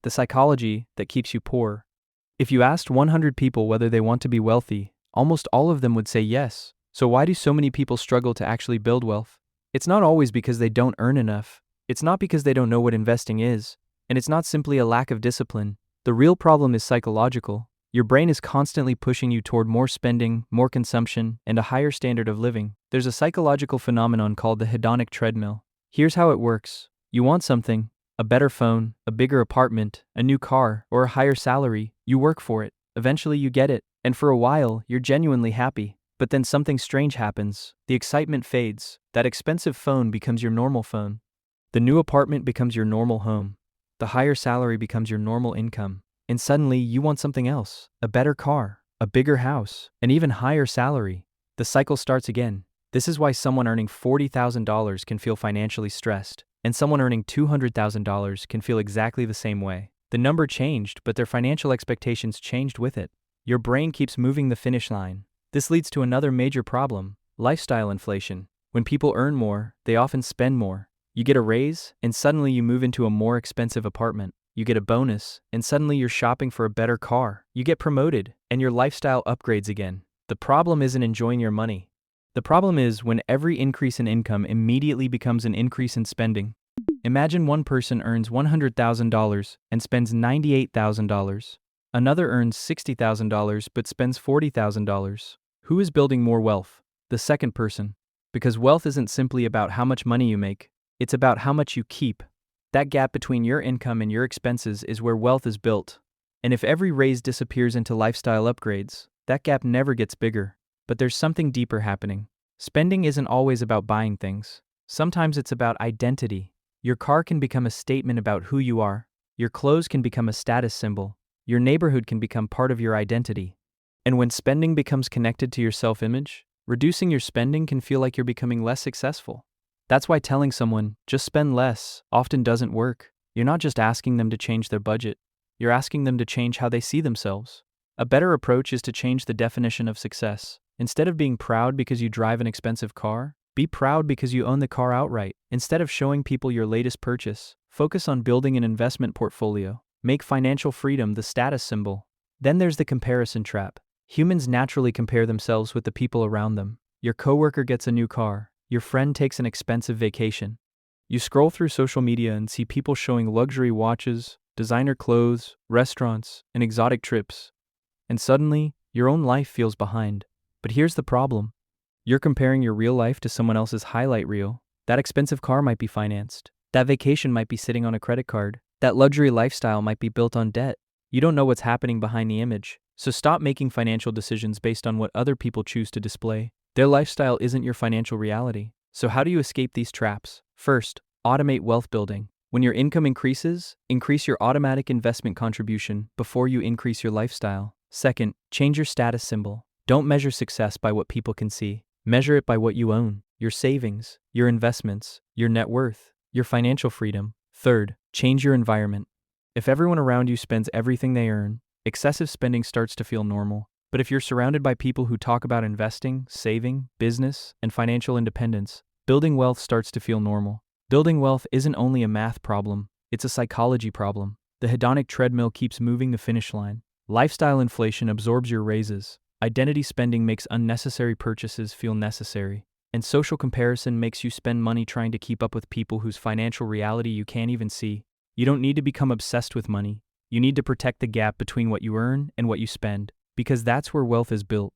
the psychology that keeps you poor. If you asked 100 people whether they want to be wealthy, almost all of them would say yes. So why do so many people struggle to actually build wealth? It's not always because they don't earn enough. It's not because they don't know what investing is. And it's not simply a lack of discipline. The real problem is psychological. Your brain is constantly pushing you toward more spending, more consumption, and a higher standard of living. There's a psychological phenomenon called the hedonic treadmill. Here's how it works. You want something, a better phone, a bigger apartment, a new car, or a higher salary. You work for it. Eventually you get it. And for a while, you're genuinely happy. But then something strange happens. The excitement fades. That expensive phone becomes your normal phone. The new apartment becomes your normal home. The higher salary becomes your normal income. And suddenly you want something else. A better car, a bigger house, an even higher salary. The cycle starts again. This is why someone earning $40,000 can feel financially stressed, and someone earning $200,000 can feel exactly the same way. The number changed, but their financial expectations changed with it. Your brain keeps moving the finish line. This leads to another major problem, lifestyle inflation. When people earn more, they often spend more. You get a raise, and suddenly you move into a more expensive apartment. You get a bonus, and suddenly you're shopping for a better car. You get promoted, and your lifestyle upgrades again. The problem isn't enjoying your money. The problem is when every increase in income immediately becomes an increase in spending. Imagine one person earns $100,000 and spends $98,000. Another earns $60,000 but spends $40,000. Who is building more wealth? The second person. Because wealth isn't simply about how much money you make, it's about how much you keep. That gap between your income and your expenses is where wealth is built. And if every raise disappears into lifestyle upgrades, that gap never gets bigger. But there's something deeper happening. Spending isn't always about buying things. Sometimes it's about identity. Your car can become a statement about who you are. Your clothes can become a status symbol. Your neighborhood can become part of your identity. And when spending becomes connected to your self-image, reducing your spending can feel like you're becoming less successful. That's why telling someone, just spend less, often doesn't work. You're not just asking them to change their budget. You're asking them to change how they see themselves. A better approach is to change the definition of success. Instead of being proud because you drive an expensive car, be proud because you own the car outright. Instead of showing people your latest purchase, focus on building an investment portfolio. Make financial freedom the status symbol. Then there's the comparison trap. Humans naturally compare themselves with the people around them. Your coworker gets a new car. Your friend takes an expensive vacation. You scroll through social media and see people showing luxury watches, designer clothes, restaurants, and exotic trips. And suddenly, your own life feels behind. But here's the problem. You're comparing your real life to someone else's highlight reel. That expensive car might be financed. That vacation might be sitting on a credit card. That luxury lifestyle might be built on debt. You don't know what's happening behind the image. So stop making financial decisions based on what other people choose to display. Their lifestyle isn't your financial reality. So how do you escape these traps? First, automate wealth building. When your income increases, increase your automatic investment contribution before you increase your lifestyle. Second, change your status symbol. Don't measure success by what people can see. Measure it by what you own, your savings, your investments, your net worth, your financial freedom. Third, change your environment. If everyone around you spends everything they earn, excessive spending starts to feel normal. But if you're surrounded by people who talk about investing, saving, business, and financial independence, building wealth starts to feel normal. Building wealth isn't only a math problem, it's a psychology problem. The hedonic treadmill keeps moving the finish line. Lifestyle inflation absorbs your raises. Identity spending makes unnecessary purchases feel necessary. And social comparison makes you spend money trying to keep up with people whose financial reality you can't even see. You don't need to become obsessed with money. You need to protect the gap between what you earn and what you spend. Because that's where wealth is built.